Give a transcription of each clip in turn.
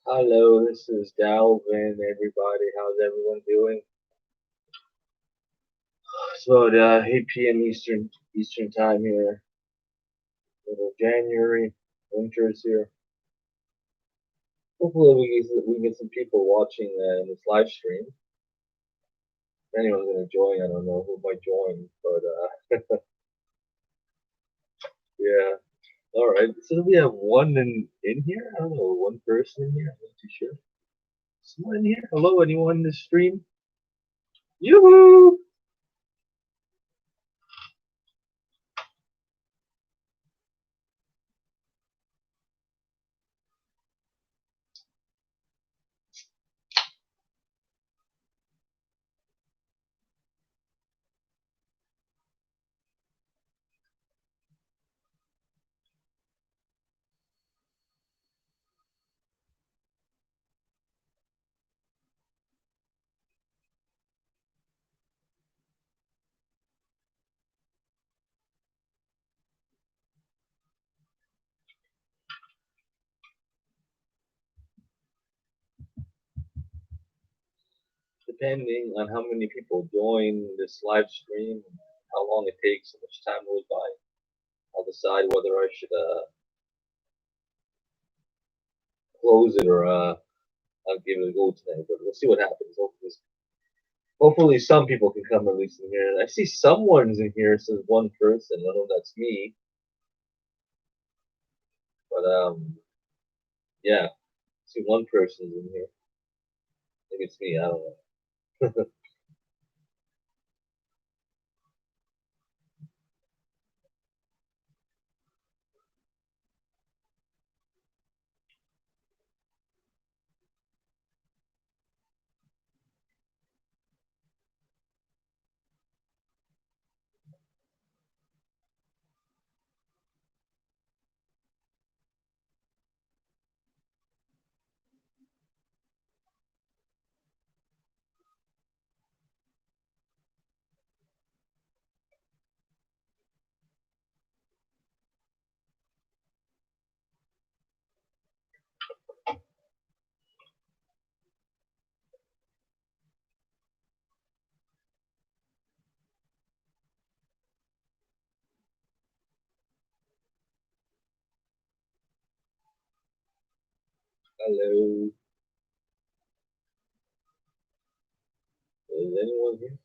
Hello, this is Dalvin, everybody. How's everyone doing? It's about 8 p.m. Eastern time here. Little January, winter's here. Hopefully, we get some people watching this live stream. If anyone's gonna join, I don't know who might join, but yeah. All right. So do we have one in here? I don't know, one person in here. I'm not too sure. Someone in here? Hello, anyone in the stream? Yoo-hoo! Depending on how many people join this live stream, how long it takes, how much time goes by, I'll decide whether I should close it or I'll give it a go tonight. But we'll see what happens. Hopefully some people can come at least in here. I see someone's in here. It says one person. I don't know if that's me, but yeah, I see one person's in here. Maybe it's me. I don't know. Hello, is anyone here?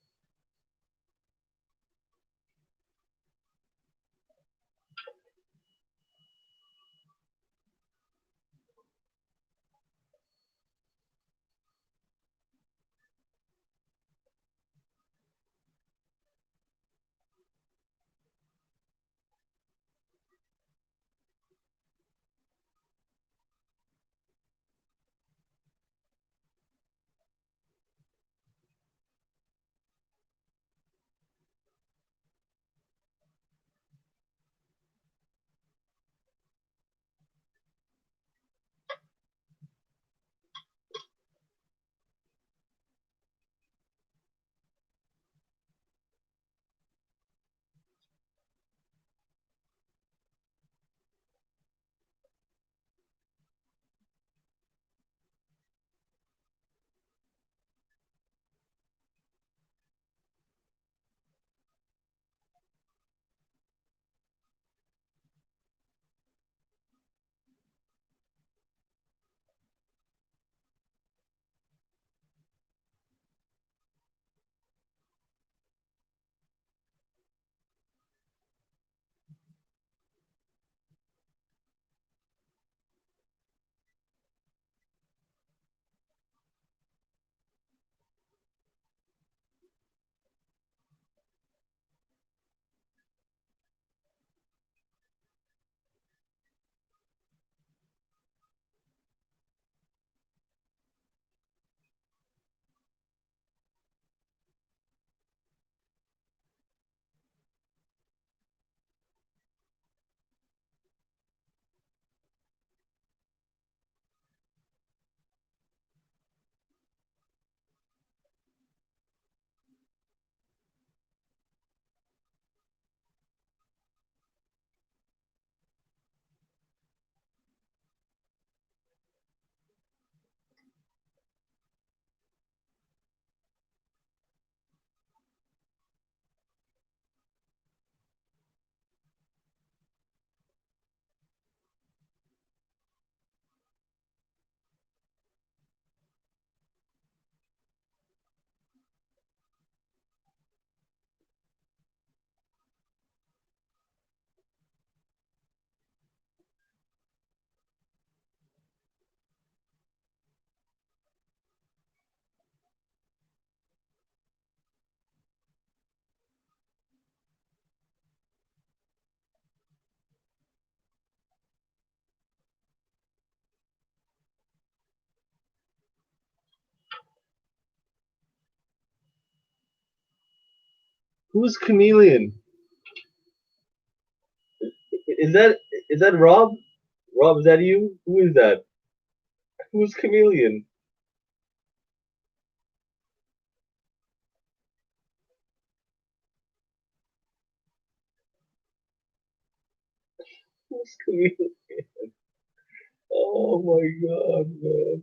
Who's Chameleon? Is that is that Rob? Rob, is that you? Who is that? Who's Chameleon? Who's Chameleon? Oh my god, man.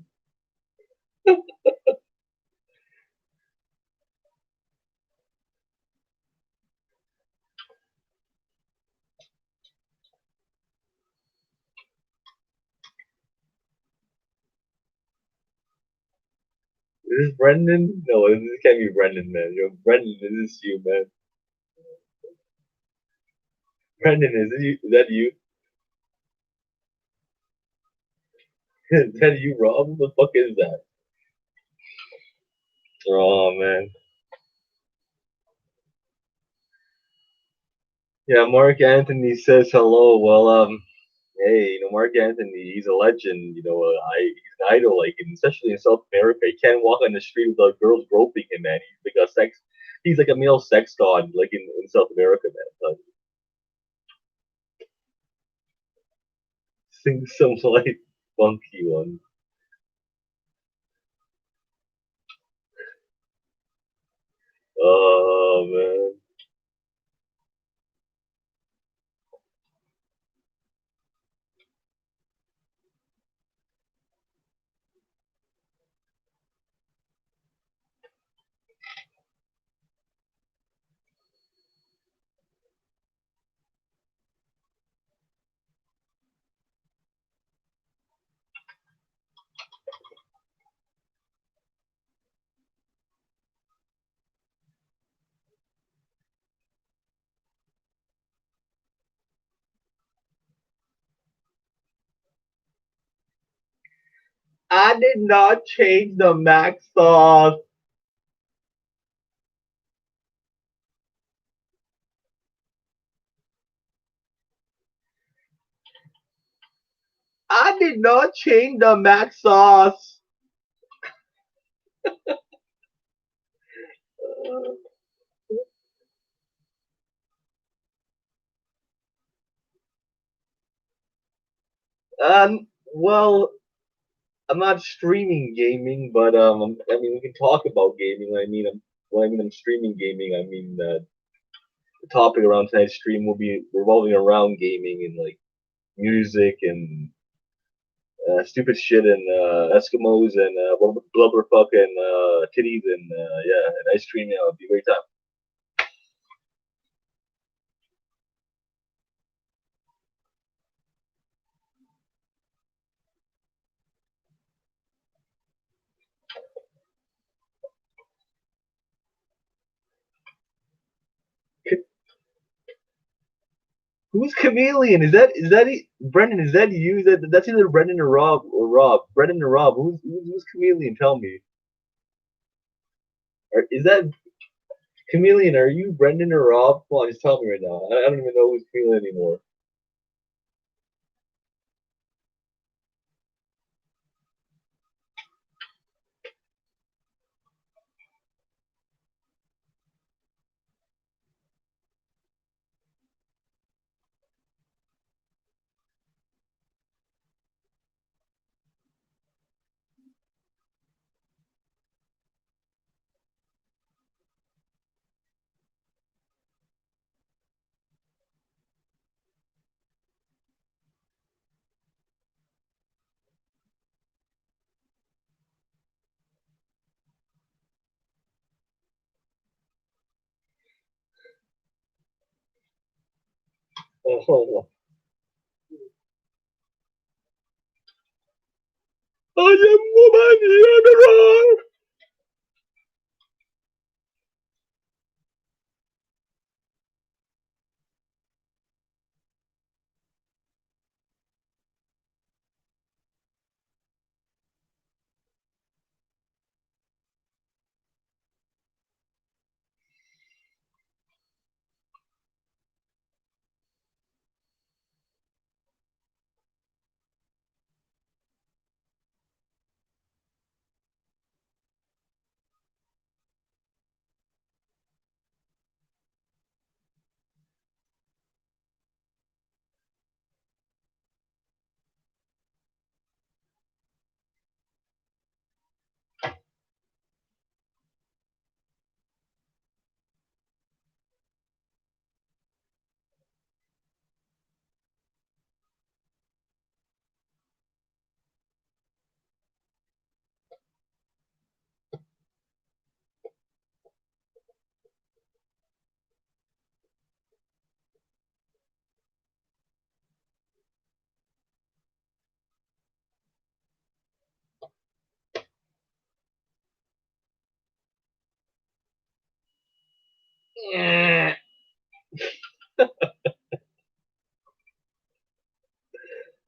Is this Brendan? No, this can't be Brendan, man. Yo, Brendan, is this you, man? Brendan, is it you? Is that you? Is that you, Rob? What the fuck is that? Oh man. Yeah, Mark Anthony says hello. Well, hey, Mark Anthony, he's a legend. He's an idol, like, and especially in South America. He can't walk on the street without girls groping him, man. He's like a male sex god, like in South America, man. Sing some like funky one. Oh man. I did not change the max sauce. I did not change the max sauce. Well, I'm not streaming gaming, but I mean, we can talk about gaming. When I mean I'm streaming gaming, I mean the topic around tonight's stream will be revolving around gaming and like music and stupid shit and Eskimos and blubberfuck and titties and yeah, and ice cream. Yeah, it'll be a great time. Who's Chameleon? Brendan? Is that you? That's either Brendan or Rob Brendan or Rob. Who's Chameleon? Tell me. Is that Chameleon? Are you Brendan or Rob? Come on, just tell me right now. I don't even know who's Chameleon anymore. Oh, I am woman in the wrong.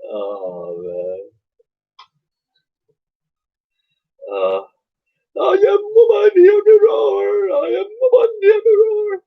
Oh man. Uh, I am money on the roar. I am money on the roar.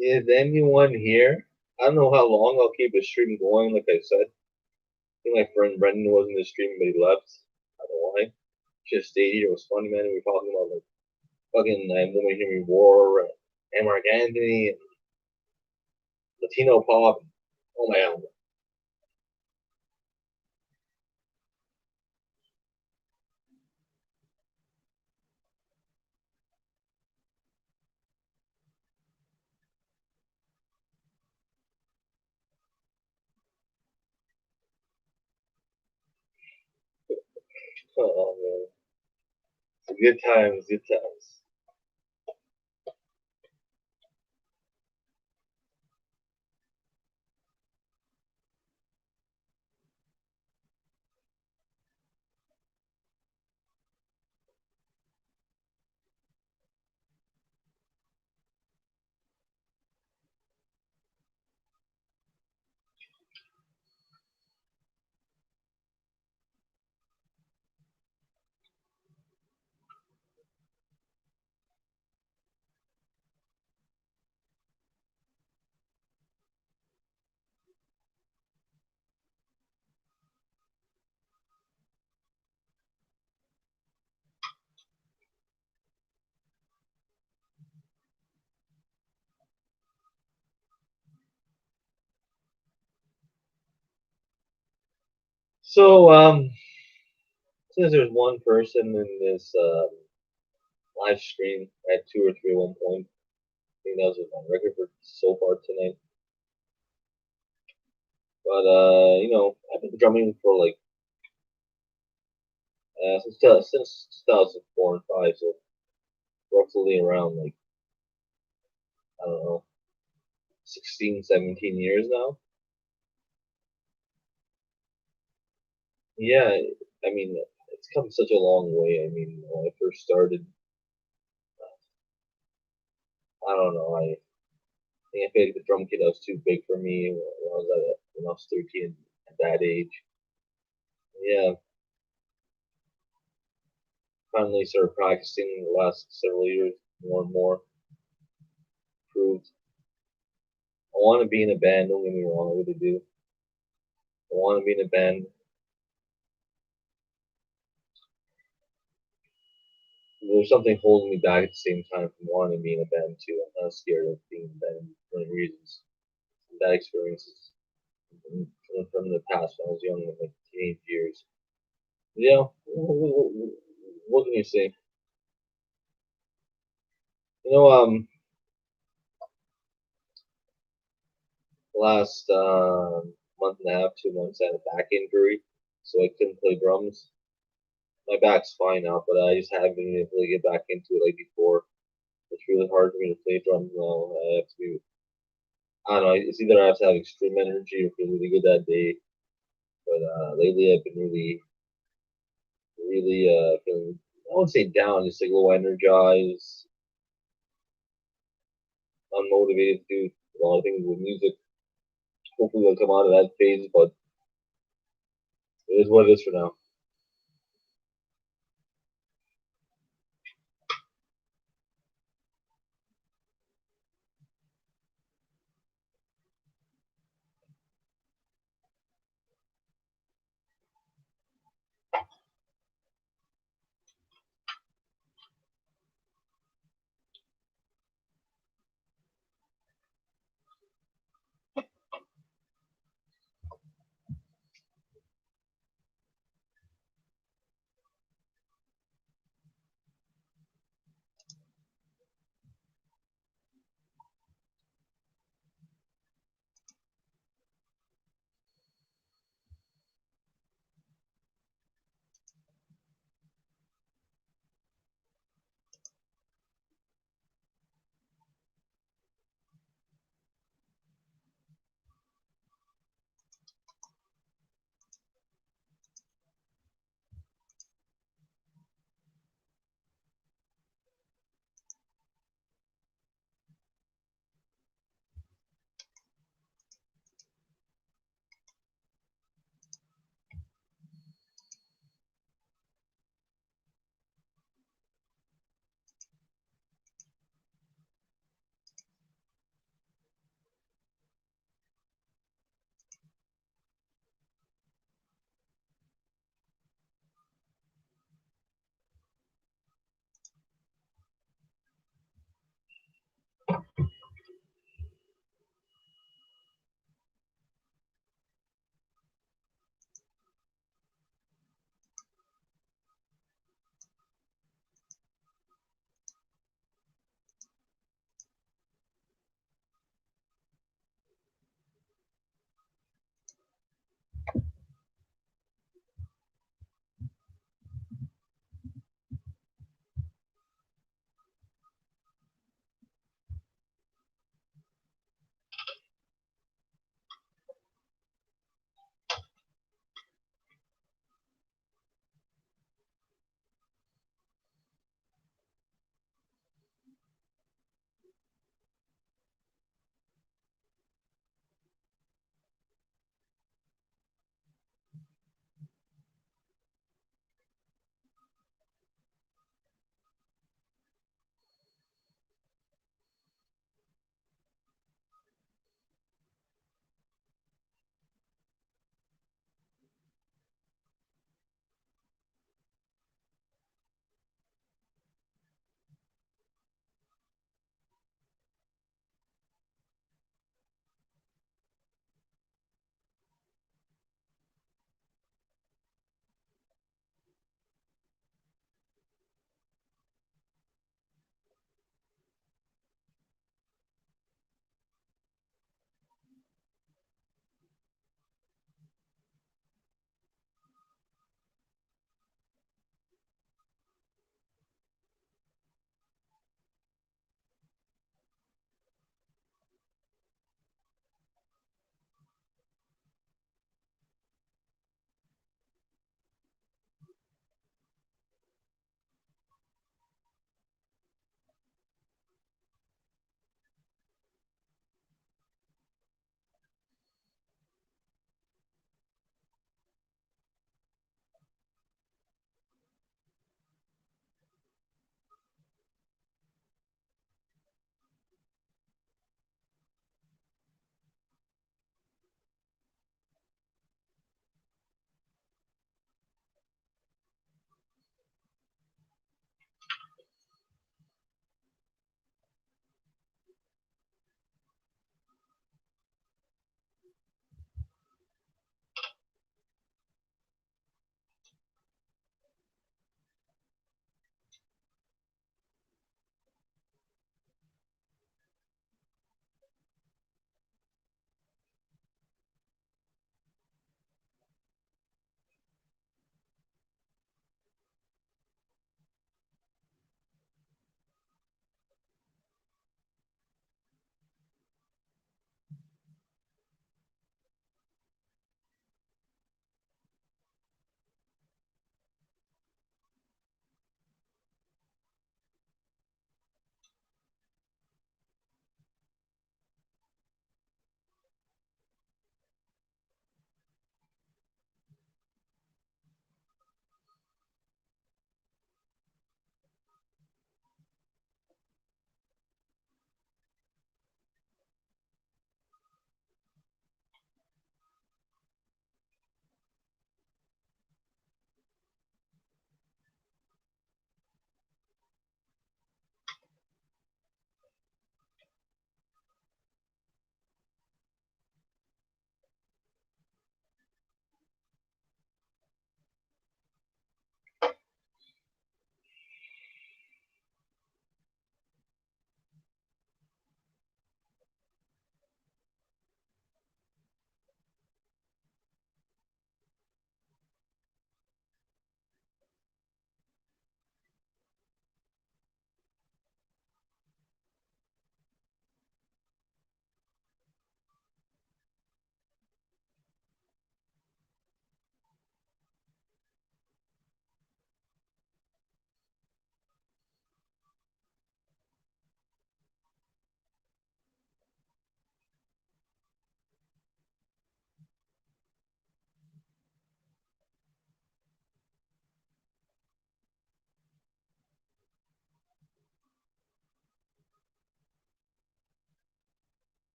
Is anyone here? I don't know how long I'll keep the stream going. Like I said, I think my friend Brendan was in the stream, but he left. I don't know why. Just stayed here. It was funny, man. We were talking about like fucking Woman Henry War, and Mark Anthony, and Latino pop. Oh my god. Oh man. Good times, good times. So, since there's one person in this live stream, I had two or three at one point. I think that was my record for so far tonight. But I've been drumming for like since 2004 and five, so roughly around like I don't know 16, 17 years now. Yeah, I mean it's come such a long way. I mean, when I first started, I don't know. I think I feel like the drum kit was too big for me when I was 13 at that age. Yeah, finally started practicing the last several years more and more. Proved I want to be in a band. Don't get me wrong, I really do. I want to be in a band. There's something holding me back at the same time from wanting to be in a band too. I'm not scared of being in a band for many reasons. Bad experiences from the past when I was young, like teenage years. Yeah, what can you say? You know, last month and a half, 2 months, I had a back injury, so I couldn't play drums. My back's fine now, but I just haven't been able to get back into it like before. It's really hard for me to play drums now. I have to be, I don't know, it's either I have to have extreme energy or feel really good that day. But lately I've been really feeling, I wouldn't say down, just like low energized, unmotivated to do a lot of things with music. Hopefully I'll come out of that phase, but it is what it is for now.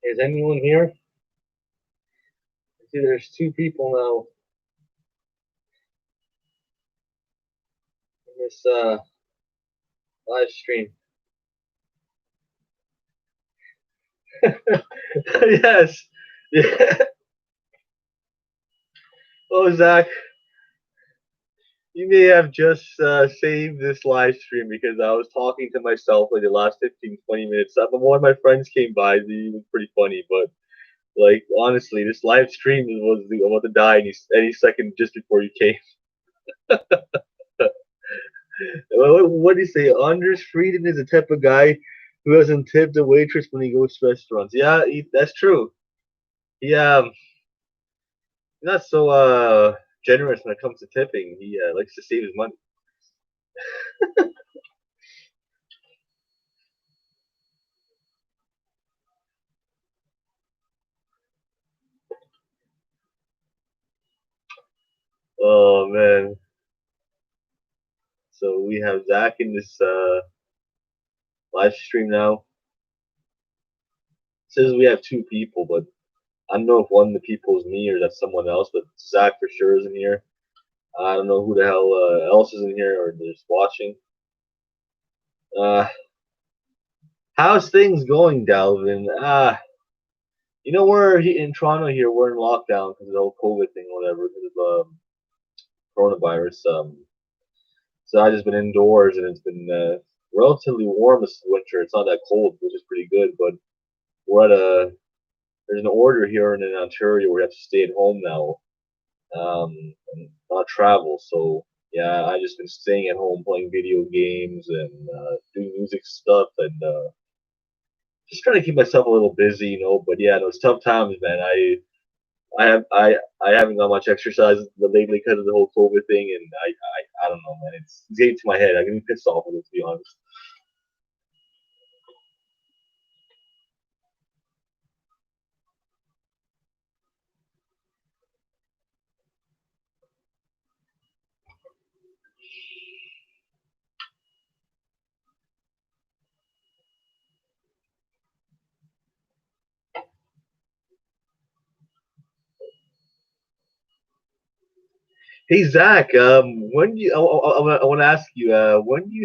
Is anyone here? I see there's two people now in this live stream. Yes. Yeah. Oh, Zach, you may have just saved this live stream because I was talking to myself like the last 15, 20 minutes. One of my friends came by. He was pretty funny, but like honestly, this live stream was about to die any second just before you came. What do you say? Anders Frieden is the type of guy who doesn't tip the waitress when he goes to restaurants. Yeah, that's true. Yeah, not so generous when it comes to tipping. He likes to save his money. Oh man. So we have Zach in this live stream now. It says we have two people, but I don't know if one of the people is me or that's someone else. But Zach for sure is in here. I don't know who the hell else is in here or just watching. Uh, how's things going, Dalvin? You know, in Toronto here. We're in lockdown because of the whole COVID thing, or whatever, because of coronavirus. So I just been indoors, and it's been relatively warm this winter. It's not that cold, which is pretty good. But we're at a there's an order here in Ontario where you have to stay at home now, and not travel. So yeah, I just been staying at home playing video games and doing music stuff and just trying to keep myself a little busy, you know. But yeah, those tough times, man. I have I haven't got much exercise lately because of the whole COVID thing, and I don't know, man. It's getting to my head. I'm getting pissed off with it, to be honest. Hey Zach, when do you? I want to ask you. When do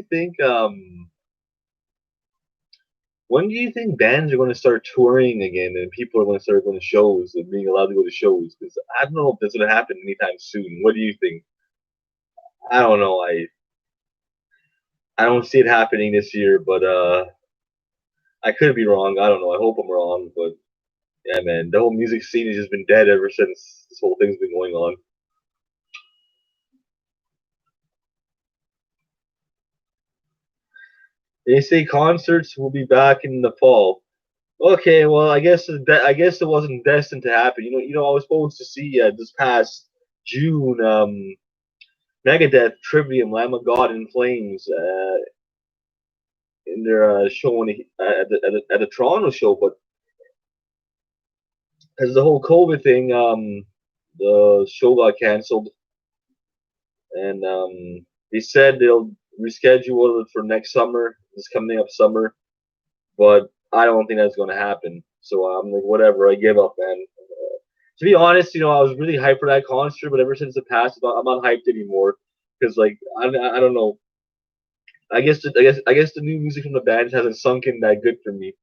you think bands are going to start touring again and people are going to start going to shows and being allowed to go to shows? Because I don't know if that's going to happen anytime soon. What do you think? I don't know. I don't see it happening this year, but I could be wrong. I don't know. I hope I'm wrong, but yeah, man, the whole music scene has just been dead ever since this whole thing's been going on. They say concerts will be back in the fall. Okay, well, I guess it wasn't destined to happen. I was supposed to see this past June, Megadeth Trivium, Lamb of God in Flames, in their show at the Toronto show, but because the whole COVID thing, the show got canceled, and they said they'll reschedule it for next summer, this coming up summer, but I don't think that's going to happen. So I'm like, whatever, I give up, man. To be honest, I was really hyped for that concert, but ever since the past, I'm not hyped anymore because, like, I don't know. I guess the new music from the band hasn't sunk in that good for me.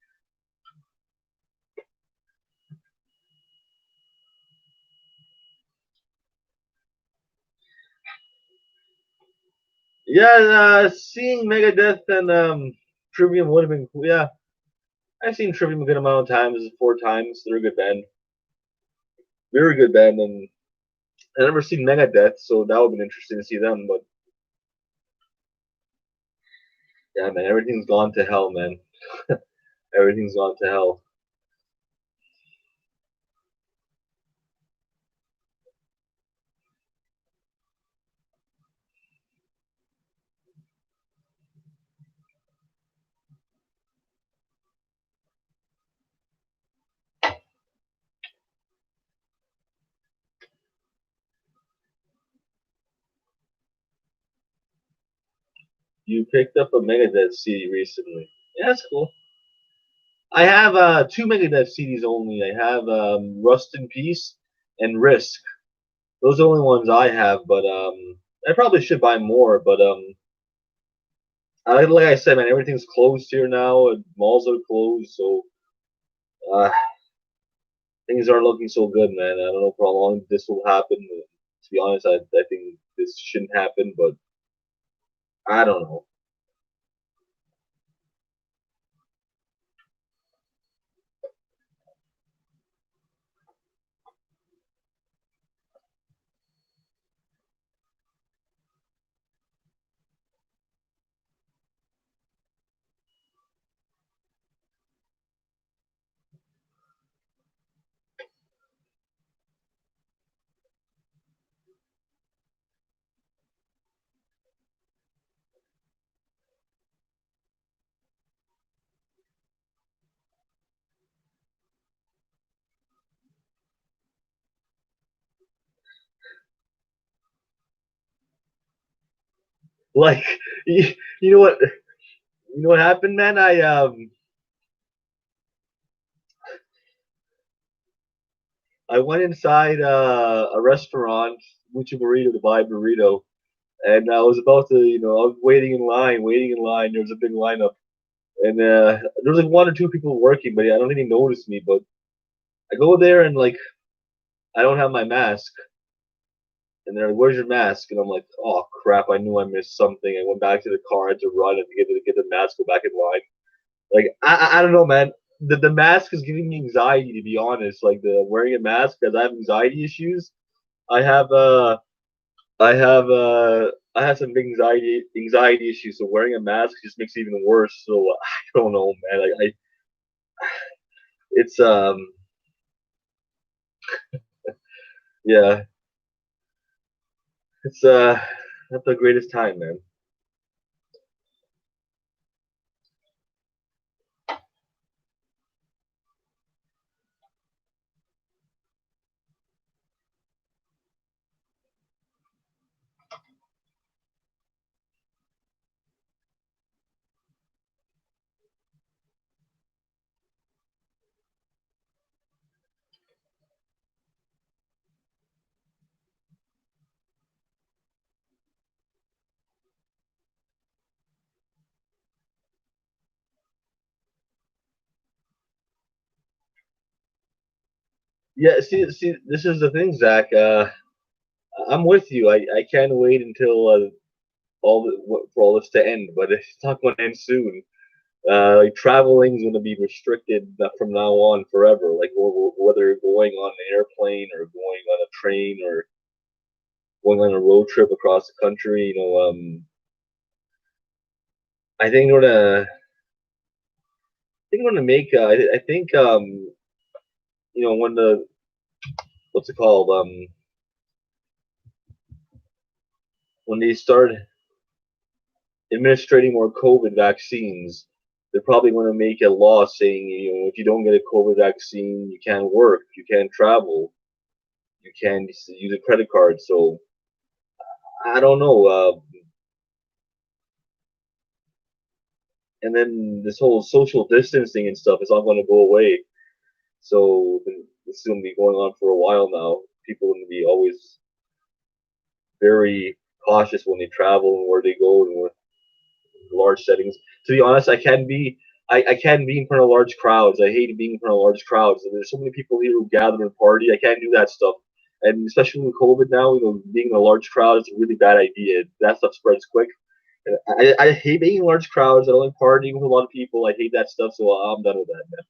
Yeah, seeing Megadeth and Trivium would have been cool. Yeah, I've seen Trivium a good amount of times, 4 times. They're a good band. Very good band, and I never seen Megadeth, so that would have been interesting to see them. But yeah, man, everything's gone to hell, man. Everything's gone to hell. You picked up a Megadeth CD recently. Yeah, that's cool. I have two Megadeth CDs only. I have Rust in Peace and Risk. Those are the only ones I have, but I probably should buy more. But like I said, man, everything's closed here now. And malls are closed, so uh, things aren't looking so good, man. I don't know for how long this will happen. To be honest, I think this shouldn't happen, but I don't know. Like, you know what? You know what happened, man? I went inside a restaurant, Mucho Burrito, to buy a burrito, and I was about to, I was waiting in line. There was a big lineup, and there was like one or two people working, but I don't think they noticed me. But I go there and like I don't have my mask, and they're like, "Where's your mask?" And I'm like, "Oh crap! I knew I missed something." I went back to the car, I had to run and get the mask, go back in line. Like I don't know, man. The mask is giving me anxiety, to be honest. Like the wearing a mask because I have anxiety issues. I have I have some big anxiety issues. So wearing a mask just makes it even worse. So I don't know, man. Like it's yeah, it's not the greatest time, man. Yeah, see, this is the thing, Zach. I'm with you. I can't wait until for all this to end, but it's not going to end soon. Like traveling is going to be restricted from now on forever. Like whether going on an airplane or going on a train or going on a road trip across the country. I think we're gonna make. I think when the what's it called? When they start administrating more COVID vaccines, they're probably going to make a law saying, if you don't get a COVID vaccine, you can't work, you can't travel, you can't use a credit card. So I don't know. And then this whole social distancing and stuff is not going to go away. So this is going to be going on for a while now. People are going to be always very cautious when they travel and where they go and where large settings. To be honest, I can't be in front of large crowds. I hate being in front of large crowds. And there's so many people here who gather and party. I can't do that stuff. And especially with COVID now, being in a large crowd is a really bad idea. That stuff spreads quick. And I hate being in large crowds. I don't like partying with a lot of people. I hate that stuff. So I'm done with that, man.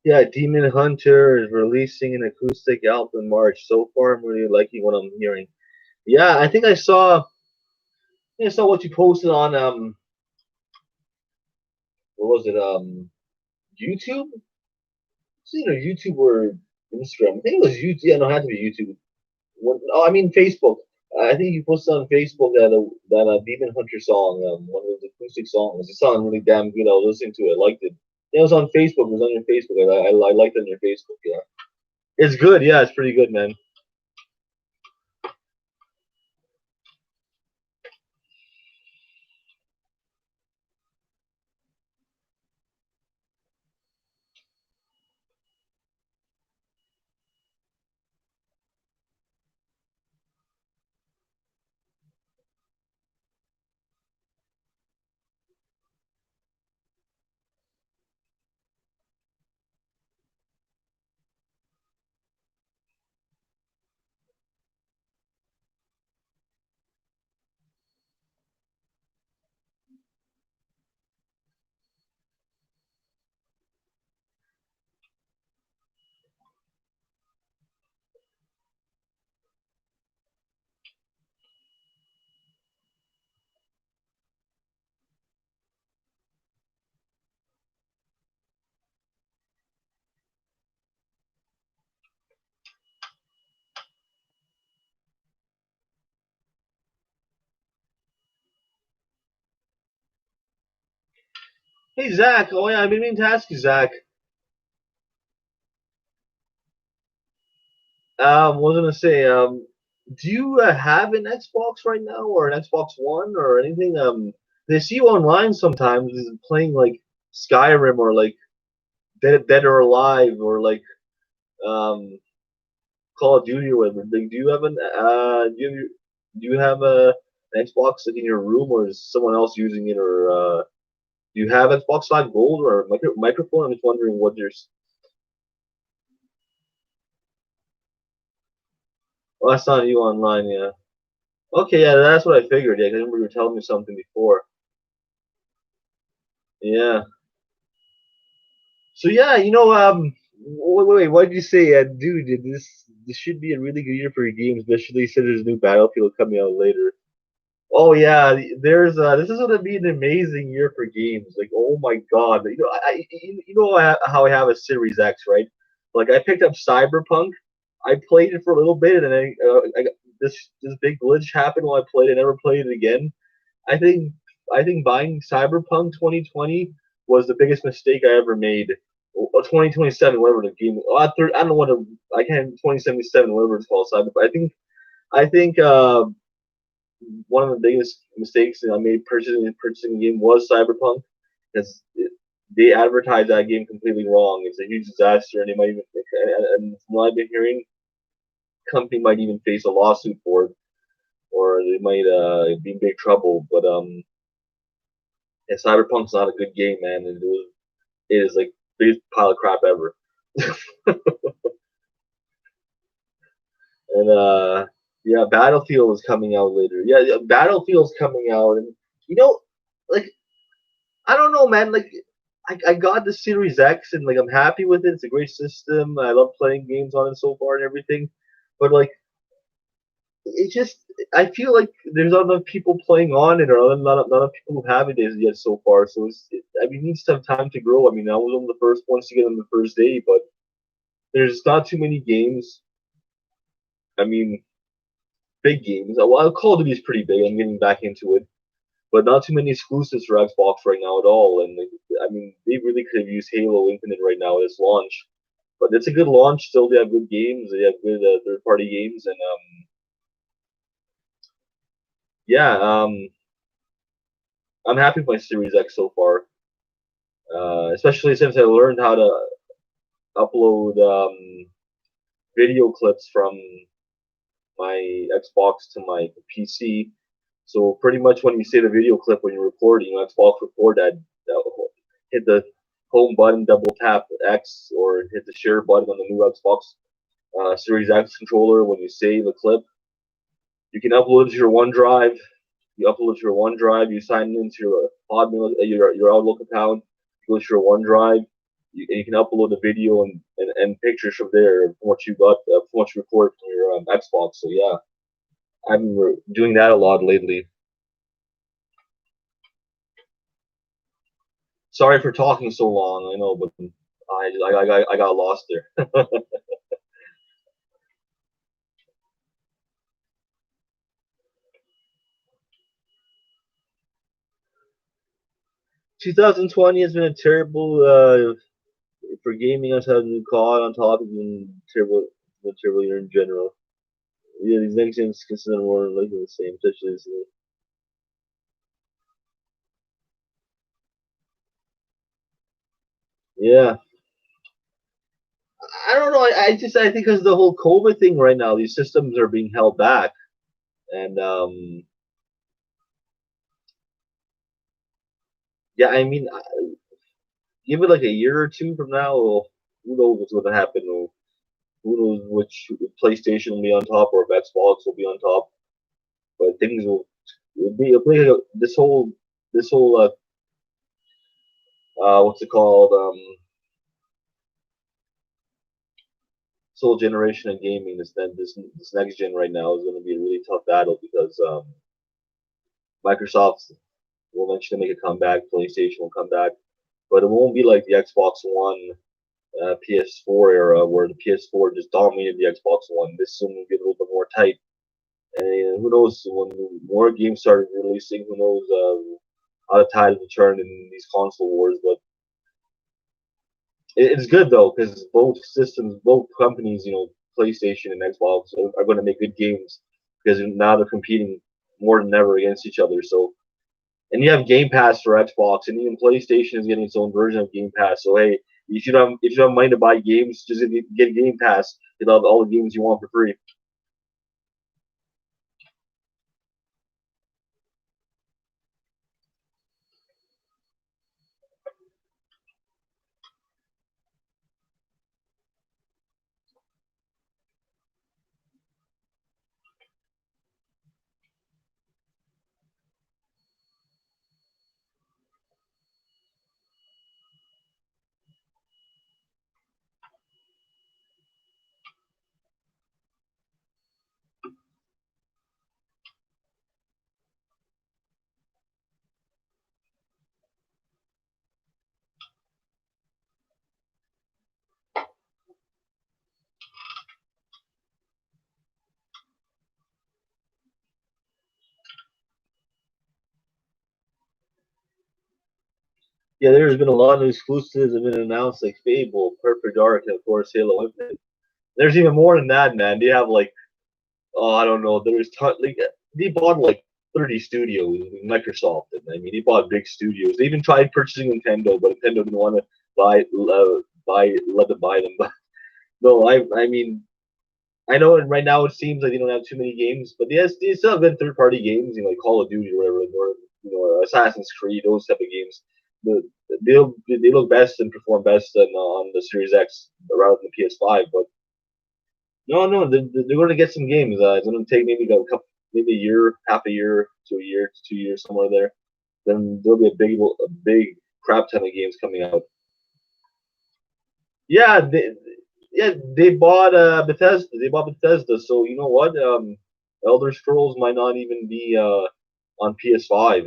Yeah, Demon Hunter is releasing an acoustic album in March. So far, I'm really liking what I'm hearing. Yeah, I think I saw what you posted on what was it YouTube? It's either YouTube or Instagram. I think it was YouTube. Yeah, no, it had to be YouTube. Oh, I mean Facebook. I think you posted on Facebook that Demon Hunter song, one of those acoustic songs. It sounded really damn good. I was listening to it. I liked it. It was on Facebook. It was on your Facebook. I liked it on your Facebook. Yeah, it's good. Yeah, it's pretty good, man. Hey Zach. Oh yeah, I've been meaning to ask you, Zach. What was I gonna say? Do you have an Xbox right now, or an Xbox One, or anything? They see you online sometimes playing like Skyrim or like Dead or Alive or like um Call of Duty or whatever. Like, do you have an Xbox like in your room, or is someone else using it, or do you have Xbox Live Gold or microphone? I'm just wondering what your. Well, that's not you online, yeah. Okay, yeah, that's what I figured. Yeah, 'cause I remember you were telling me something before. Yeah. So yeah, wait, what did you say, dude? This should be a really good year for your games, especially since there's a new Battlefield coming out later. Oh yeah, there's this is gonna be an amazing year for games. Like, oh my god, how I have a Series X, right? Like, I picked up Cyberpunk. I played it for a little bit, and then I got this big glitch happened while I played it. I never played it again. I think I think buying Cyberpunk 2020 was the biggest mistake I ever made. Or 2027, whatever the game. I don't know what I can't 2077, whatever it's called. Cyberpunk. I think one of the biggest mistakes that I made purchasing a game was Cyberpunk, because they advertised that game completely wrong. It's a huge disaster, and they might even and from what I've been hearing, company might even face a lawsuit for it, or they might be in big trouble. But and Cyberpunk's not a good game, man. It is like the biggest pile of crap ever. And yeah, Battlefield is coming out later. Yeah, Battlefield's coming out, and you know, like I don't know, man. Like I got the Series X, and like I'm happy with it. It's a great system. I love playing games on it so far and everything. But like it just, I feel like there's not enough people playing on it, or not enough people who have it yet so far. So I mean, it needs some time to grow. I mean, I was one of the first ones to get on the first day, but there's not too many games. I mean, big games. Well, Call of Duty is pretty big. I'm getting back into it, but not too many exclusives for Xbox right now at all. And like, I mean, they really could have used Halo Infinite right now at its launch. But it's a good launch. Still, they have good games. They have good third-party games, and yeah, I'm happy with my Series X so far. Especially since I learned how to upload video clips from my Xbox to my PC. So pretty much when you say the video clip when you're recording, Xbox record that hit the home button, double tap X, or hit the share button on the new Xbox Series X controller when you save a clip. You can upload it to your OneDrive. You upload it to your OneDrive. You sign into your Hotmail, your Outlook account. You go to your OneDrive. you can upload the video and pictures from there from what you got from what you record from your Xbox. So yeah, I've been doing that a lot lately. Sorry for talking so long. I know, but I got lost there. 2020 has been a terrible for gaming. Us having a new COD on top has been terrible year in general. Yeah, these next games consider more like the same, such as yeah. I don't know. I think because the whole COVID thing right now, these systems are being held back, and yeah, I mean, give it like a year or two from now, well, who knows what's going to happen? Or who knows which PlayStation will be on top or if Xbox will be on top? But things will be like this whole what's it called this whole generation of gaming. This next gen right now is going to be a really tough battle because Microsoft will eventually make a comeback. PlayStation will come back, but it won't be like the Xbox One, PS4 era where the PS4 just dominated the Xbox One. This one will get a little bit more tight, and who knows when more games start releasing? Who knows how the tide will turn in these console wars? But it's good though because both systems, both companies, PlayStation and Xbox, are going to make good games because now they're competing more than ever against each other. So and you have Game Pass for Xbox, and even PlayStation is getting its own version of Game Pass. So hey, if you don't have money to buy games, just get Game Pass. Get all the games you want for free. Yeah, there's been a lot of exclusives that have been announced, like Fable, Perfect Dark, and of course Halo Infinite. There's even more than that, man. They have like, oh, I don't know. Like they bought like 30 studios, Microsoft, and I mean they bought big studios. They even tried purchasing Nintendo, but Nintendo didn't want to let them buy them. But no, I mean I know right now it seems like they don't have too many games, but yes, they still have good third-party games, like Call of Duty or whatever, or Assassin's Creed, those type of games. The, they look best and perform best on the Series X rather than the PS5. But no, they're going to get some games. It's going to take maybe maybe a year, half a year to a year to 2 years, somewhere there. Then there'll be a big crap ton of games coming out. Yeah, they bought Bethesda. They bought Bethesda. So you know what? Elder Scrolls might not even be on PS5.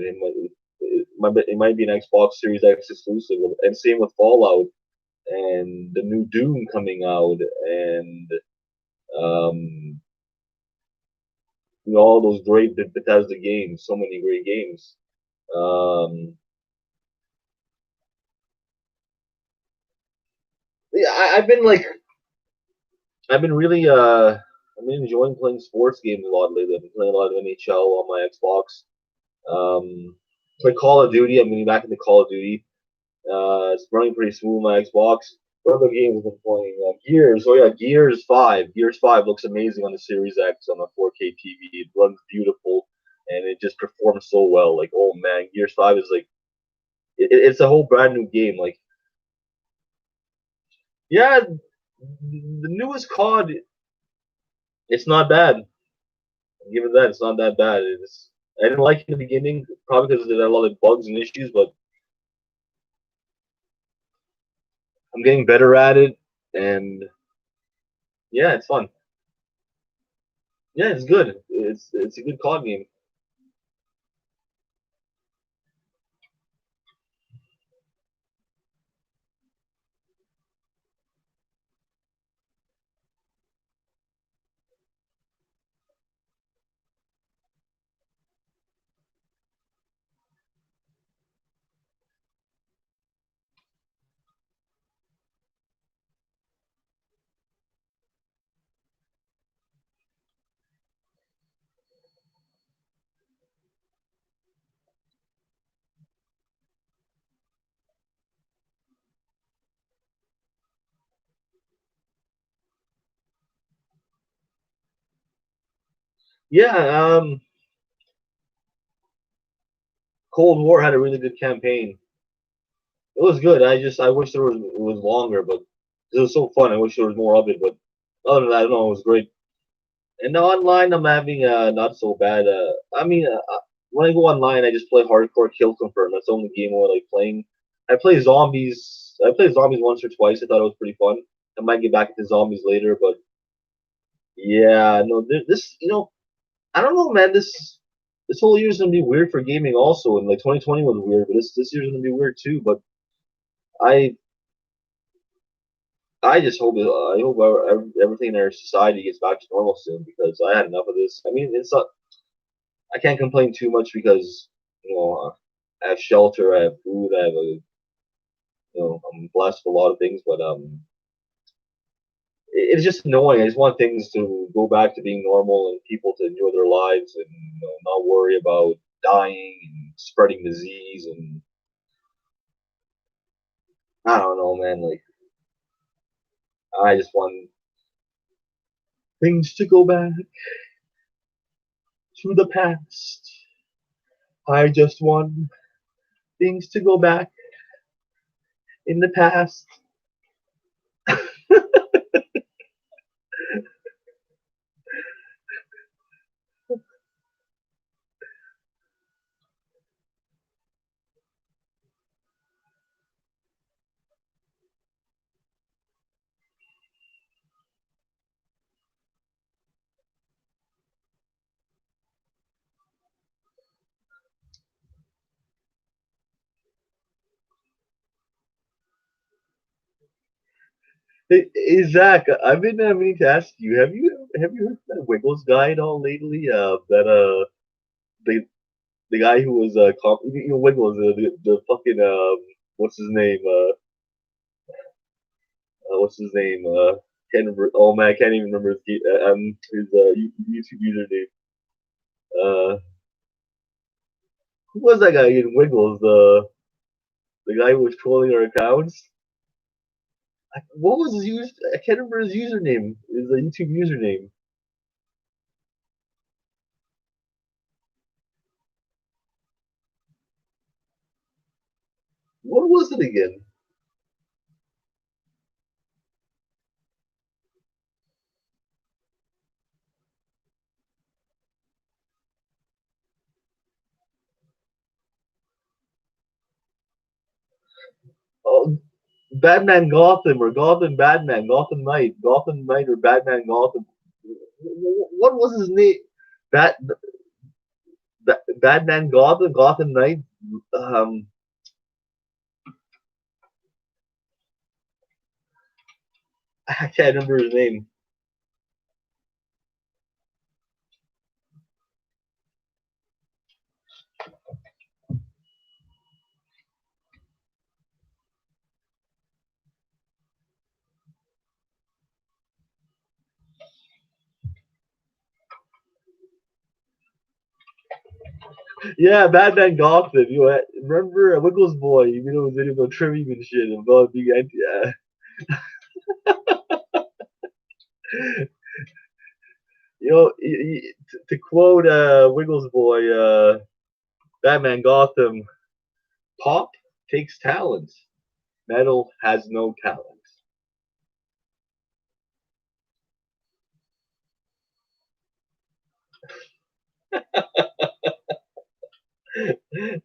It might be an Xbox Series X exclusive. And same with Fallout and the new Doom coming out and um, all those great Bethesda games. So many great games. Um, yeah, I've been really I've been enjoying playing sports games a lot lately. I've been playing a lot of NHL on my Xbox. Play Call of Duty. I'm getting back into Call of Duty. It's running pretty smooth on my Xbox. What other games I've been playing? Gears. Oh yeah, Gears 5. Gears 5 looks amazing on the Series X on a 4K TV. It runs beautiful, and it just performs so well. Like, oh man, Gears 5 is like it's a whole brand new game. Like, yeah, the newest COD, it's not bad. I'll give it that. It's not that bad. I didn't like it in the beginning, probably because there are a lot of bugs and issues, but I'm getting better at it, and yeah, it's fun. Yeah, it's good. It's a good COD game. Yeah, Cold War had a really good campaign. It was good. I wish there was it was longer, but it was so fun. I wish there was more of it. But other than that, I don't know, it was great. And now online, I'm having not so bad. When I go online, I just play hardcore kill confirm. That's the only game I like playing. I play zombies. I played zombies once or twice. I thought it was pretty fun. I might get back into zombies later, but yeah, no, this I don't know, man. This whole year's gonna be weird for gaming also, and like 2020 was weird, but this year's gonna be weird too. But I I just hope I hope everything in our society gets back to normal soon because I had enough of this. I mean, it's not I can't complain too much because I have shelter, I have food, I have I'm blessed with a lot of things, but it's just annoying. I just want things to go back to being normal and people to enjoy their lives and not worry about dying and spreading disease and I don't know, man. Like I just want things to go back to the past. I just want things to go back in the past. Hey, Zach, I've been meaning to ask you. Have you heard that Wiggles guy at all lately? That the guy who was Wiggles, the fucking what's his name? What's his name? Can't remember. Oh man, I can't even remember his YouTube username. Uh, who was that guy in Wiggles? The guy who was trolling our accounts. What was his use? I can't remember his username. His YouTube username. What was it again? Oh, Batman Gotham or Gotham Batman, Gotham Knight or Batman Gotham. What was his name? Bat, Batman Gotham, Gotham Knight. Um, I can't remember his name. Yeah, Batman Gotham. Remember Wiggles Boy? You know, was video about trivia and shit about the yeah. To quote Wiggles Boy, Batman Gotham, pop takes talent. Metal has no talent.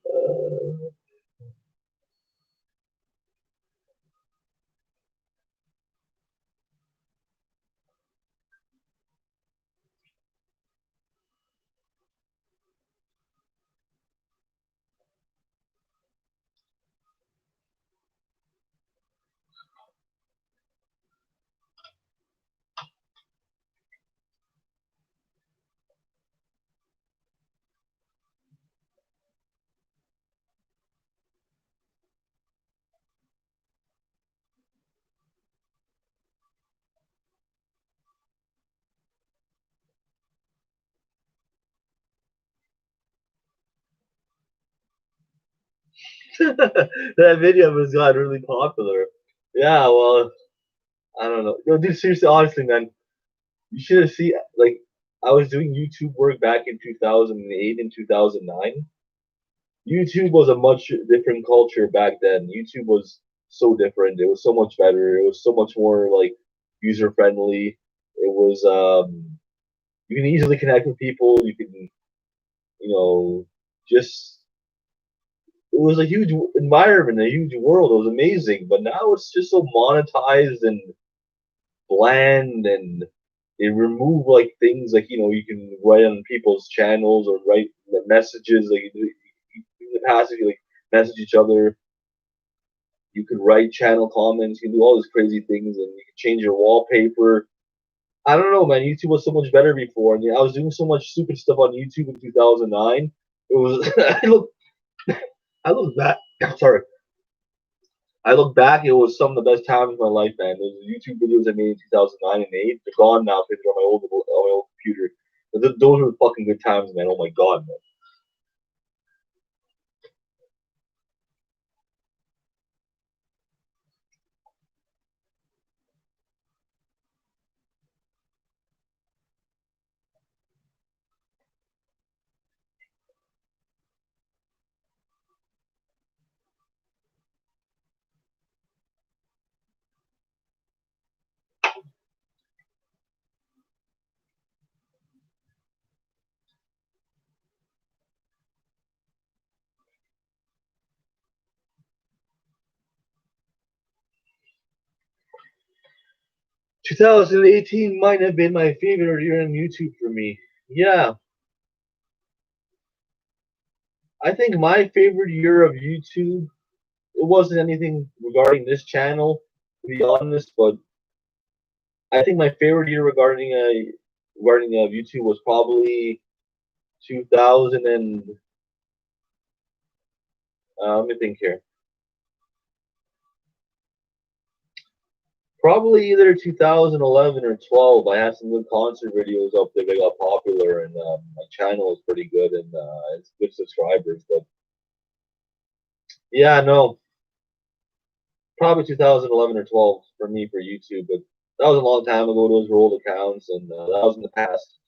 Uh, That video was got really popular. Yeah, well, I don't know. No, dude, seriously, honestly, man, you should have seen like I was doing YouTube work back in 2008 and 2009. YouTube was a much different culture back then. YouTube was so different. It was so much better. It was so much more like user friendly. It was you can easily connect with people. You can just it was a huge environment, a huge world. It was amazing. But now it's just so monetized and bland, and they remove like things like you can write on people's channels or write the messages like in the past if you like message each other. You could write channel comments. You can do all these crazy things, and you can change your wallpaper. I don't know, man. YouTube was so much better before. I mean, I was doing so much stupid stuff on YouTube in 2009. It was I look back. Sorry, I look back. It was some of the best times of my life, man. Those YouTube videos I made in 2009 and 8. They're gone now because they're on my old computer. But those were fucking good times, man. Oh my god, man. 2018 might have been my favorite year on YouTube for me. Yeah, I think my favorite year of YouTube. It wasn't anything regarding this channel, to be honest. But I think my favorite year regarding YouTube was probably 2000 and let me think here. Probably either 2011 or 12. I had some good concert videos up there that got popular, and my channel is pretty good and it's good subscribers. But yeah, no, probably 2011 or 12 for me for YouTube. But that was a long time ago. Those were old accounts, and that was in the past.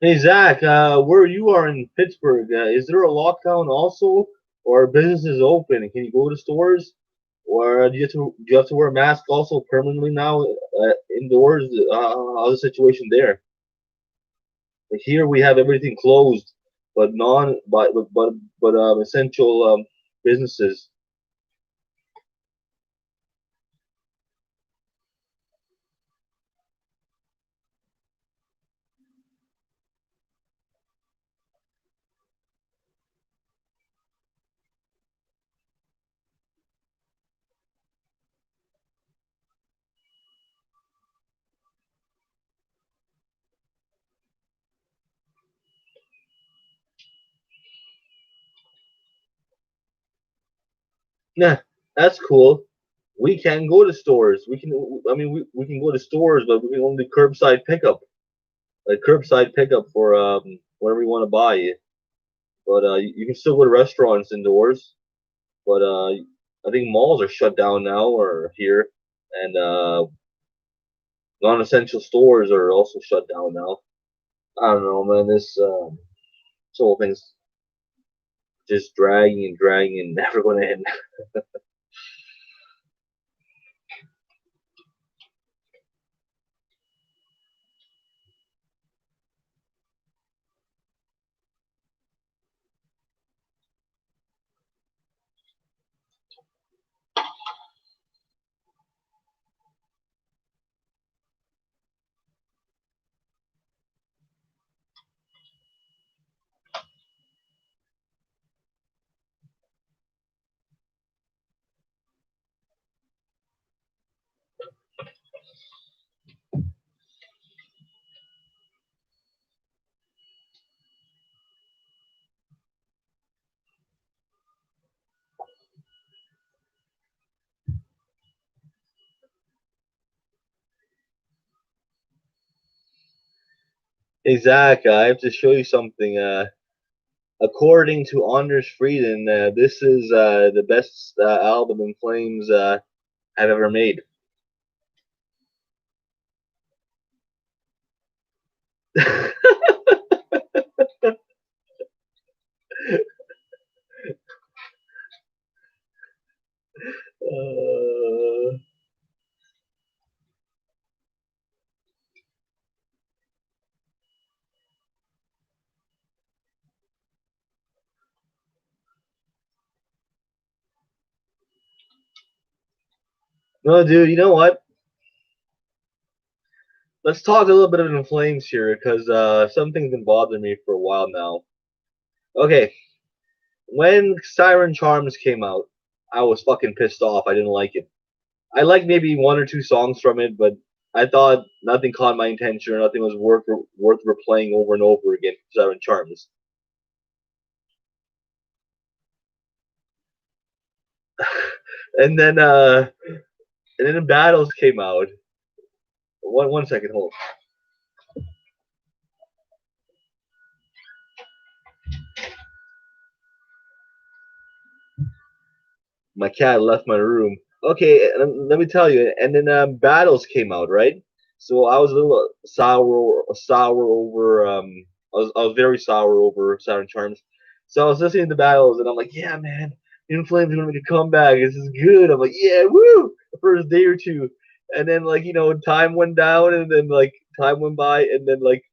Hey Zach, where you are in Pittsburgh, is there a lockdown also, or are businesses open? Can you go to stores, or do you have to wear a mask also permanently now indoors? How's the situation there? Here we have everything closed, but non but essential businesses. Nah, that's cool. We can go to stores. We can. I mean, we can go to stores, but we can only curbside pickup. Like curbside pickup for whatever you want to buy. But you can still go to restaurants indoors. But I think malls are shut down now or here, and non-essential stores are also shut down now. I don't know, man. This whole thing's just dragging and dragging and never going to end. Exactly. I have to show you something. According to Anders Frieden, this is the best album In Flames have ever made. uh, no, dude. You know what? Let's talk a little bit of In Flames here because something's been bothering me for a while now. Okay, when Siren Charms came out, I was fucking pissed off. I didn't like it. I liked maybe one or two songs from it, but I thought nothing caught my attention or nothing was worth replaying over and over again. Siren Charms, and then Battles came out. One second, hold. My cat left my room. Okay, let me tell you. And then Battles came out, right? So I was a little sour over. I was very sour over Saturn Charms. So I was listening to Battles, and I'm like, yeah, man, In Flames are gonna make a comeback. This is good. I'm like, yeah, woo! The first day or two, and then like time went down, and then like time went by, and then like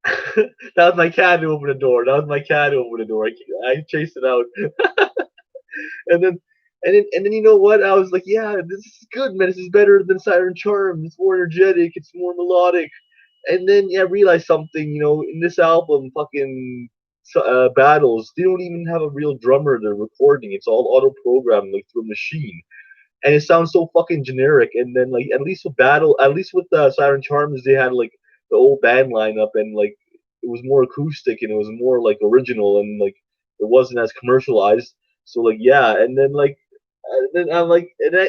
that was my cat who opened the door. That was my cat who opened the door. I chased it out. and then and then you know what? I was like, yeah, this is good, man. This is better than Siren Charm. It's more energetic. It's more melodic. And then yeah, I realized something. In this album, fucking battles, they don't even have a real drummer they're recording. It's all auto programmed like through a machine, and it sounds so fucking generic. And then like at least with Siren Charms, they had like the old band lineup, and like it was more acoustic and it was more like original and like it wasn't as commercialized. So like yeah, and then I'm like, and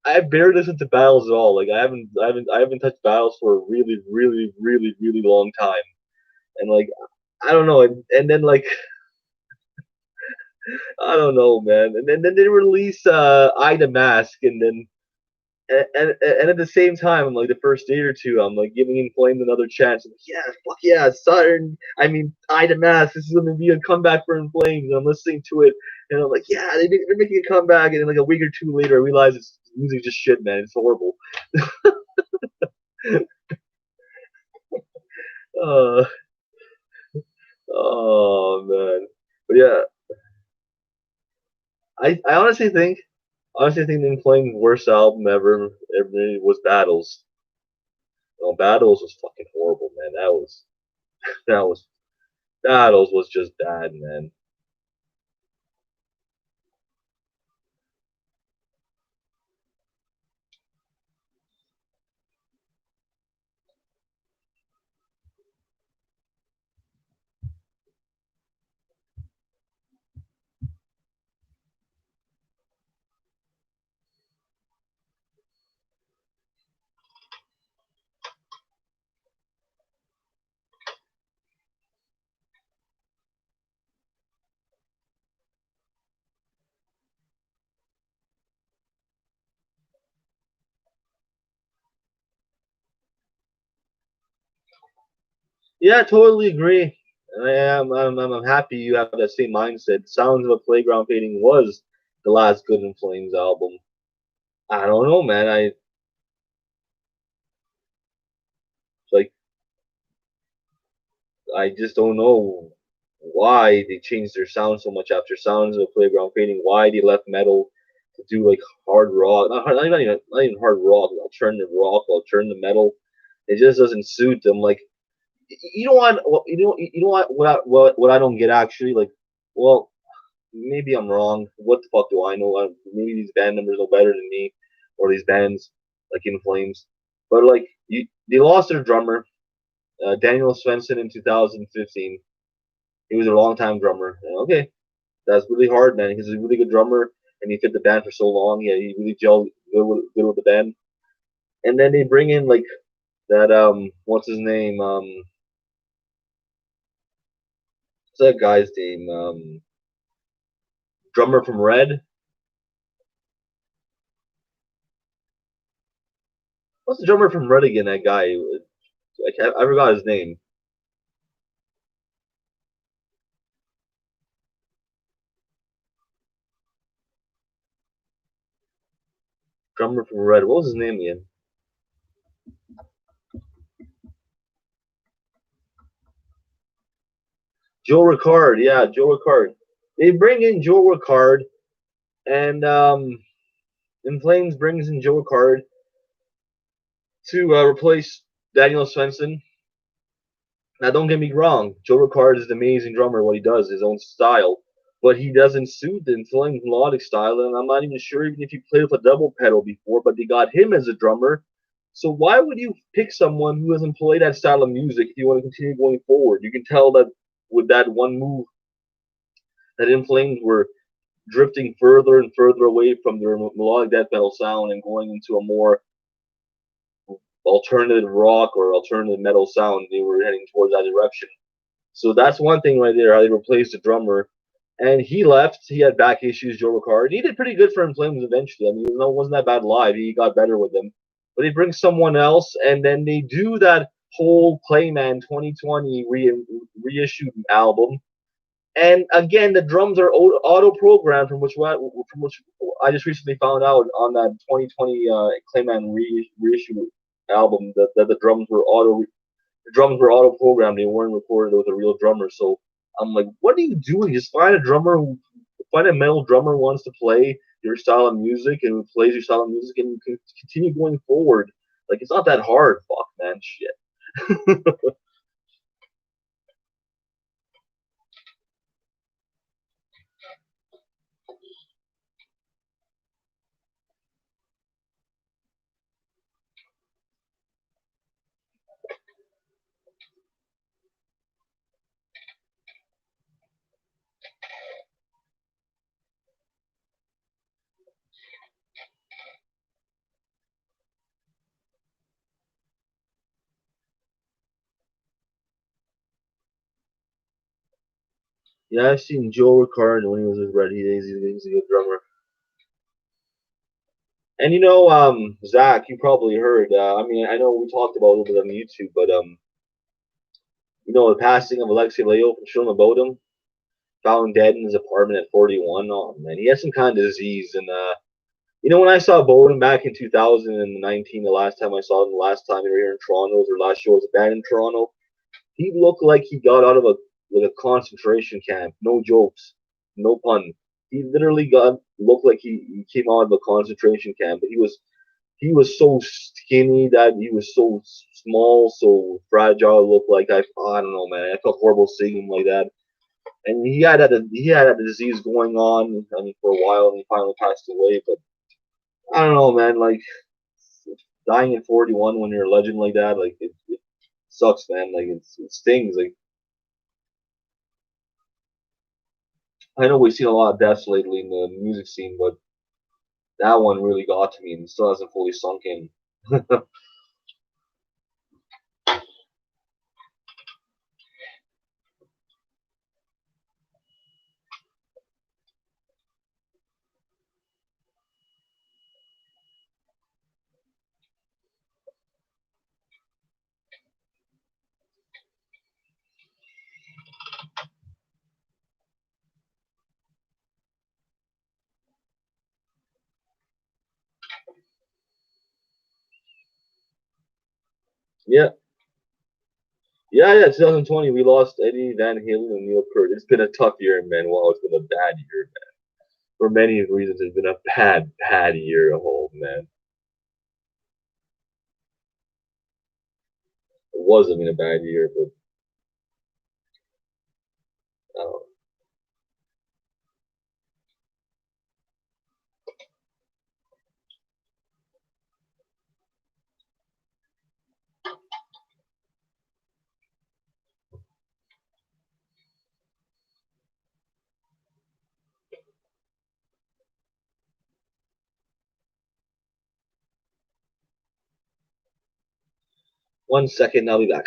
I barely listen to battles at all. Like I haven't touched battles for a really, really, really, really long time. And like I don't know, and then like I don't know, man. And then they release Ida Mask, and at the same time, I'm like the first day or two, I'm like giving In Flames another chance. I'm like, yeah, fuck yeah, Saturn. I mean, Ida Mask. This is gonna be a comeback for In Flames. And I'm listening to it, and I'm like, yeah, they're making a comeback. And then like a week or two later, I realize it's music just shit, man. It's horrible. uh, oh man, but yeah, I honestly think the In Flames' worst album ever was Battles. Battles was fucking horrible, man. That was Battles was just bad, man. Yeah, I totally agree. And I'm happy you have that same mindset. Sounds of a Playground Fading was the last Good in Flames album. I don't know, man. Like I just don't know why they changed their sound so much after Sounds of a Playground Fading. Why they left metal to do like hard rock, not even hard rock, alternative metal. It just doesn't suit them. Like you don't want you don't want what I don't get actually like. Well, maybe I'm wrong. What the fuck do I know? Maybe these band members know better than me, or these bands like In Flames. But like they lost their drummer, Daniel Svensson, in 2015. He was a long-time drummer. And okay, that's really hard, man. He's a really good drummer, and he fit the band for so long. Yeah, he really gelled good with the band. And then they bring in like that what's his name what's that guy's name drummer from Red. What's the drummer from Red again? That guy. I forgot his name. Drummer from Red. What was his name again? Joe Ricard. Yeah, Joe Ricard. They bring in Joe Ricard, and In Flames brings in Joe Ricard to replace Daniel Svensson. Now, don't get me wrong. Joe Ricard is an amazing drummer. What he does, his own style, but he doesn't suit the In Flames melodic style. And I'm not even sure even if he played with a double pedal before. But they got him as a drummer. So why would you pick someone who doesn't play that style of music if you want to continue going forward? You can tell that with that one move that In Flames were drifting further and further away from their melodic death metal sound and going into a more alternative rock or alternative metal sound. They were heading towards that direction. So that's one thing right there, how they replaced the drummer. And he left. He had back issues, Joe Ricard. He did pretty good for In Flames eventually. I mean, it wasn't that bad live. He got better with them. But they bring someone else, and then they do that whole Clayman 2020 reissued album. And again, the drums are auto programmed, from which I just recently found out on that 2020 Clayman reissue album that the drums were auto programmed. They weren't recorded with a real drummer. So I'm like, what are you doing? Just find a metal drummer who wants to play your style of music and who plays your style of music, and you can continue going forward. Like it's not that hard. Fuck, man, shit. Yeah, I've seen Joe Ricard when he was with Red Heat. He's a good drummer. And Zach, you probably heard. I mean, I know we talked about it a little bit on YouTube, but the passing of Alexei Leo from Shilma Bodum, found dead in his apartment at 41. Oh man, he had some kind of disease. And when I saw Bowden back in 2019, the last time I saw him, the last time we were here in Toronto, was their last show was a band in Toronto. He looked like he got out of a concentration camp. No jokes, no pun. He literally got looked like he came out of a concentration camp. But he was so skinny that he was so small, so fragile. It looked like I don't know, man. I felt horrible seeing him like that. And he had a disease going on, I mean, for a while, and he finally passed away. But I don't know, man. Like dying at 41 when you're a legend like that, like it sucks, man. Like it stings. Like I know we've seen a lot of deaths lately in the music scene, but that one really got to me and still hasn't fully sunk in. Yeah, yeah. 2020, we lost Eddie Van Halen and Neil Peart. It's been a tough year, man. Wow, it's been a bad year, man. For many reasons, it's been a bad year. A whole man. It wasn't been a bad year, but uh, 1 second, I'll be back.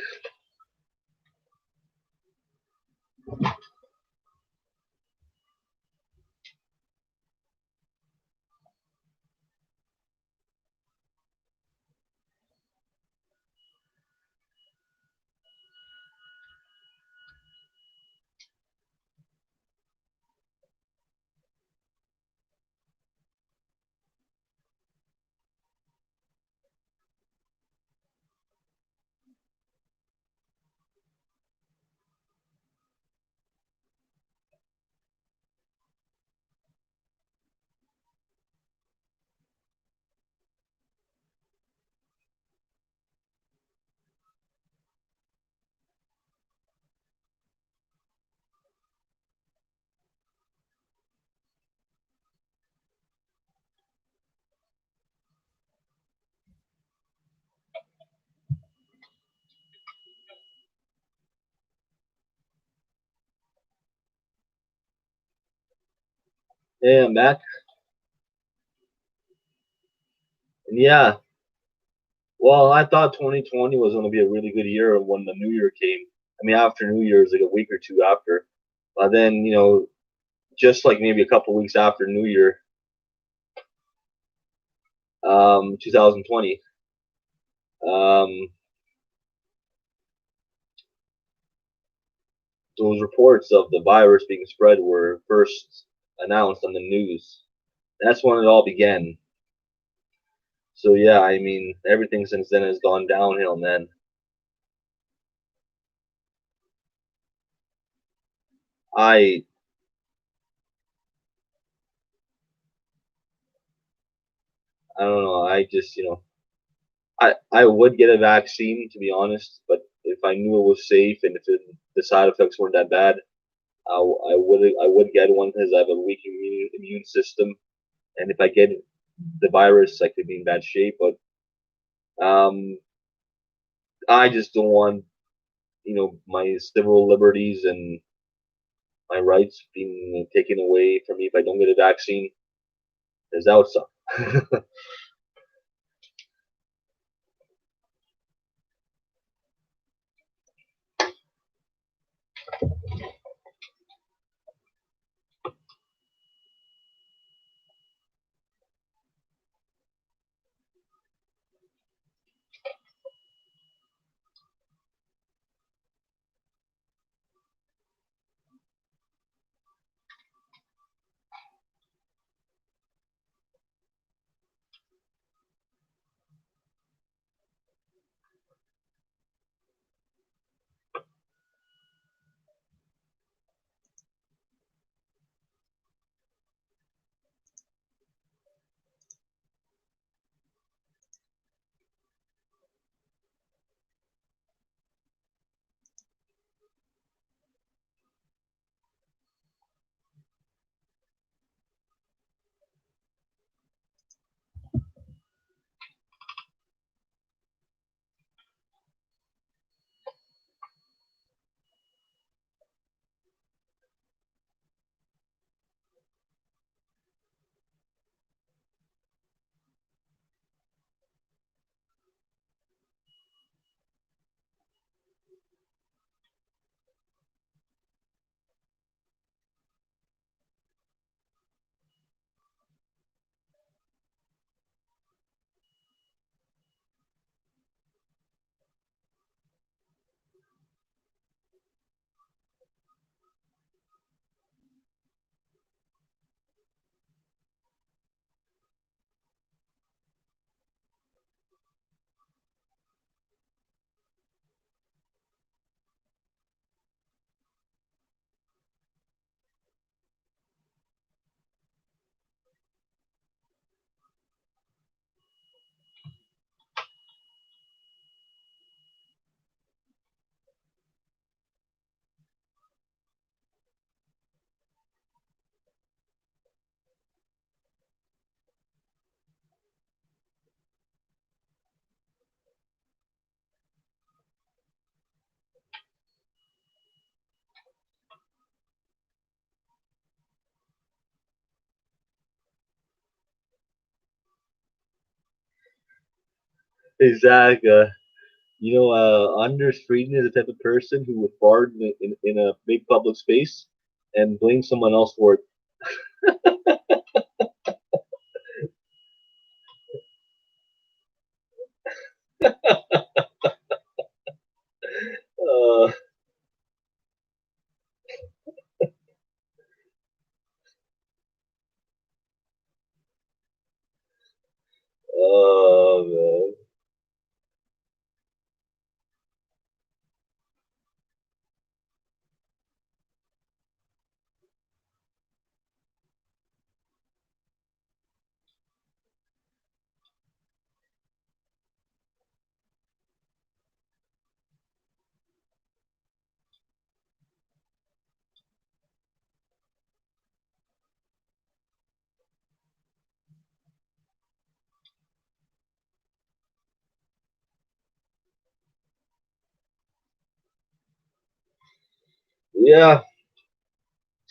Yeah, I'm back. And yeah, well, I thought 2020 was going to be a really good year when the New Year came. I mean, after New Year's, like a week or two after. But then, just like maybe a couple weeks after New Year, 2020, um, those reports of the virus being spread were first announced on the news. That's when it all began. So yeah, I mean, everything since then has gone downhill, man. I I don't know. I just I would get a vaccine to be honest, but if I knew it was safe and if the side effects weren't that bad, I would get one because I have a weak immune system, and if I get the virus, I could be in bad shape. But um, I just don't want my civil liberties and my rights being taken away from me if I don't get a vaccine. Because that would suck. Hey Zach, Anders Frieden is the type of person who would fart in a big public space and blame someone else for it. Uh, man. Yeah,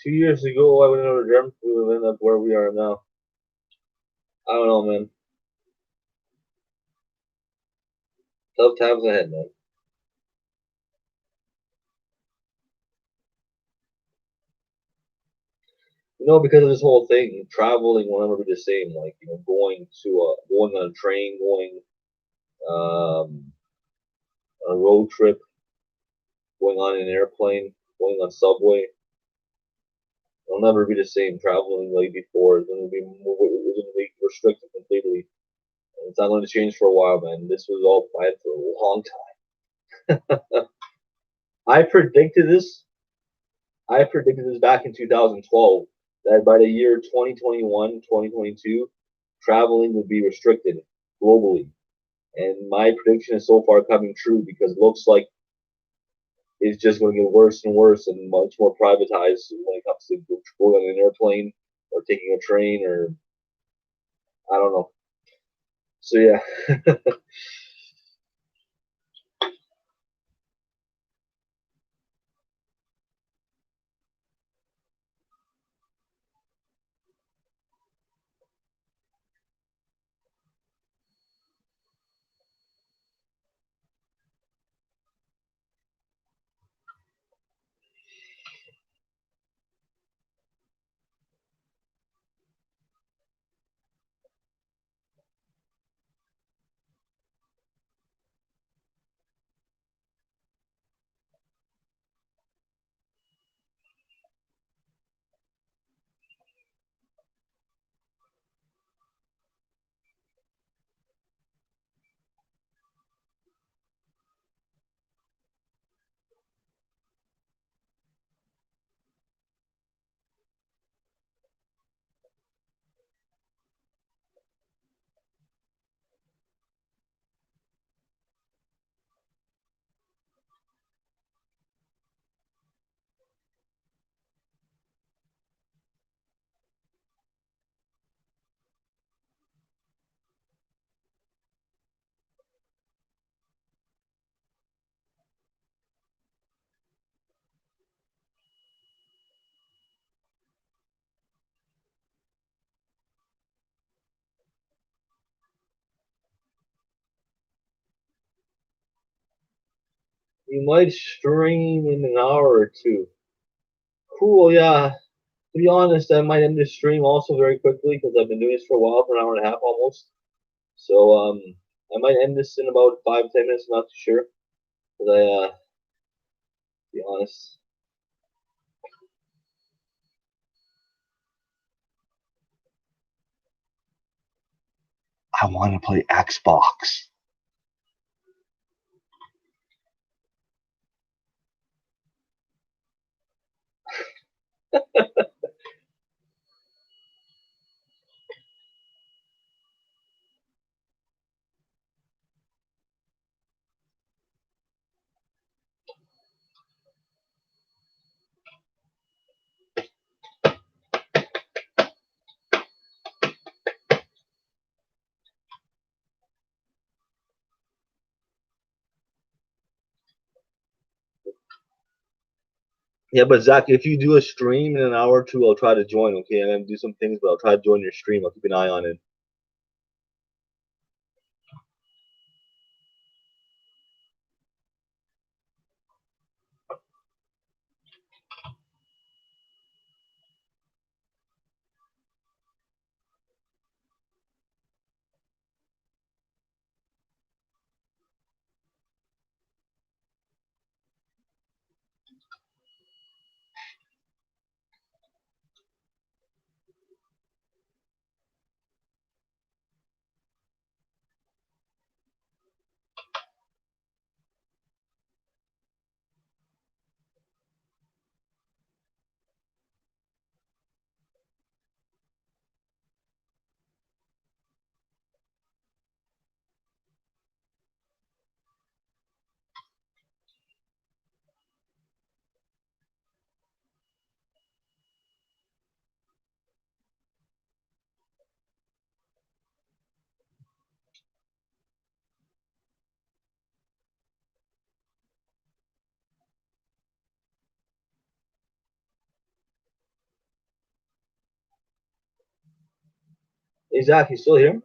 2 years ago, I would have never dreamt we would end up where we are now. I don't know, man. Tough times ahead, man. Because of this whole thing, traveling will never be the same. Like, going on a train, going um, on a road trip, going on an airplane, going on subway. It'll never be the same traveling like before. It's gonna be restricted completely. And it's not going to change for a while, man. This was all planned for a long time. I predicted this. I predicted this back in 2012 that by the year 2021, 2022, traveling would be restricted globally. And my prediction is so far coming true because it looks like it's just going to get worse and worse and much more privatized when it comes to going on an airplane or taking a train or I don't know. So yeah, you might stream in an hour or two. Cool, yeah. To be honest, I might end this stream also very quickly because I've been doing this for a while, for an hour and a half almost. So I might end this in about 5 10 minutes. I'm not too sure. But to be honest, I want to play Xbox. Yeah, but Zach, if you do a stream in an hour or two, I'll try to join. Okay, I'm gonna do some things, but I'll try to join your stream. I'll keep an eye on it. Hey, Zach, you still here?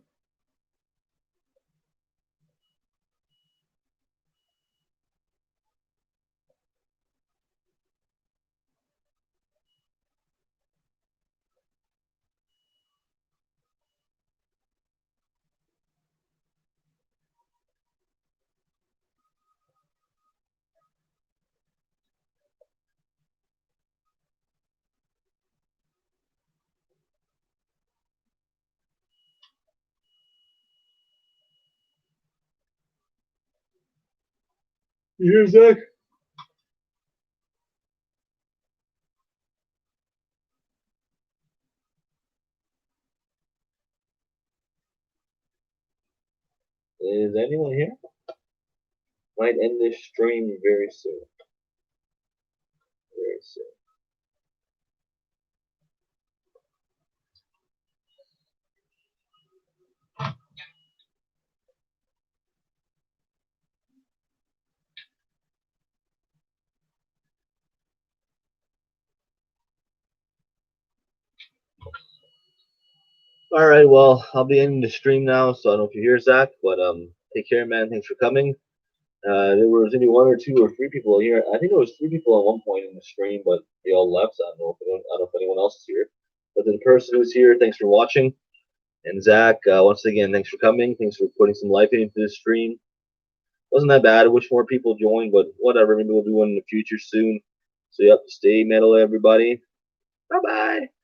You here, Zach? Is anyone here? Might end this stream very soon. Very soon. All right, well, I'll be ending the stream now, so I don't know if you're here, Zach, but take care, man. Thanks for coming. There was maybe one or two or three people here. I think there was three people at one point in the stream, but they all left. So I don't know if anyone else is here. But the person who's here, thanks for watching. And Zach, once again, thanks for coming. Thanks for putting some life into the stream. Wasn't that bad. I wish more people joined, but whatever. Maybe we'll do one in the future soon. So you have to stay metal, everybody. Bye bye.